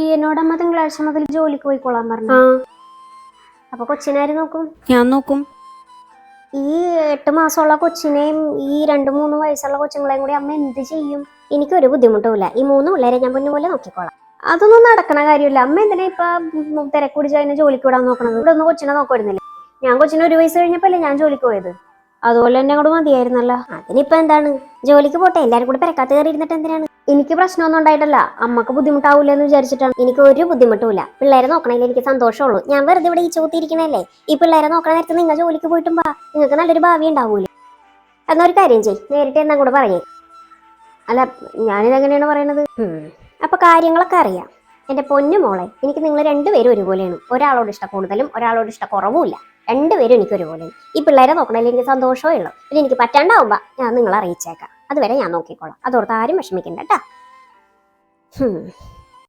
എന്നോടമ്മ തിങ്കളാഴ്ച മുതൽ ജോലിക്ക് പോയിക്കോളാൻ പറഞ്ഞു. അപ്പൊ കൊച്ചിനാര് നോക്കും? ഞാൻ നോക്കും. ഈ 8 മാസമുള്ള കൊച്ചിനെയും ഈ 2-3 വയസ്സുള്ള കൊച്ചുങ്ങളെയും കൂടി അമ്മ എന്ത് ചെയ്യും? എനിക്കൊരു ബുദ്ധിമുട്ടുമില്ല. ഈ 3 പിള്ളേരെ ഞാൻ പൊന്നുപോലെ നോക്കിക്കോളാം. അതൊന്നും നടക്കണ കാര്യമില്ല. അമ്മ എന്തിനാ ഇപ്പൊ തിരക്ക് പിടിച്ച് അതിനെ ജോലിക്ക് വിടാൻ നോക്കണത്? ഇവിടെ ഒന്ന് കൊച്ചിനെ നോക്കുമായിരുന്നില്ലേ? ഞാൻ കൊച്ചിന് 1 വയസ്സ് കഴിഞ്ഞപ്പല്ലേ ഞാൻ ജോലിക്ക് പോയത്. അതുപോലെ തന്നെ അങ്ങോട്ട് മതിയായിരുന്നല്ലോ. അതിനിപ്പോ എന്താണ്, ജോലിക്ക് പോട്ടെ. എല്ലാരും കൂടി പെരക്കാത്ത കയറി ഇരുന്നിട്ട് എന്തിനാണ്? എനിക്ക് പ്രശ്നമൊന്നും ഉണ്ടായിട്ടല്ല, അമ്മക്ക് ബുദ്ധിമുട്ടാവൂല എന്ന് വിചാരിച്ചിട്ടാണ്. എനിക്ക് ഒരു ബുദ്ധിമുട്ടുമില്ല. പിള്ളേരെ നോക്കണേൽ എനിക്ക് സന്തോഷമുള്ളൂ. ഞാൻ വെറുതെ ഇവിടെ ഈ ചോത്തിരിക്കണല്ലേ. ഈ പിള്ളേരെ നോക്കണ നേരത്തെ നിങ്ങൾ ജോലിക്ക് പോയിട്ടും നിങ്ങൾക്ക് നല്ലൊരു ഭാവി ഉണ്ടാവൂലേ. എന്നൊരു കാര്യം ചെയ്, നേരിട്ട് എന്നാ കൂടെ പറയേ. അല്ല, ഞാനിതെങ്ങനെയാണ് പറയണത്? അപ്പൊ കാര്യങ്ങളൊക്കെ അറിയാം. എന്റെ പൊന്നു മോളെ, എനിക്ക് നിങ്ങൾ രണ്ടുപേരും ഒരുപോലെയാണ്. ഒരാളോട് ഇഷ്ടം കൂടുതലും ഒരാളോട് ഇഷ്ടം കുറവുമില്ല. രണ്ടുപേരും എനിക്ക് ഒരുപോലെയാണ്. ഈ പിള്ളേരെ നോക്കണേൽ എനിക്ക് സന്തോഷമേ ഉള്ളൂ. പിന്നെ എനിക്ക് പറ്റാണ്ടാവുമ്പോ ഞാൻ നിങ്ങളെ അറിയിച്ചേക്കാം. അതുവരെ ഞാൻ നോക്കിക്കോളാം. അതോർത്ത് ആരും വിഷമിക്കണ്ട കേട്ടാ.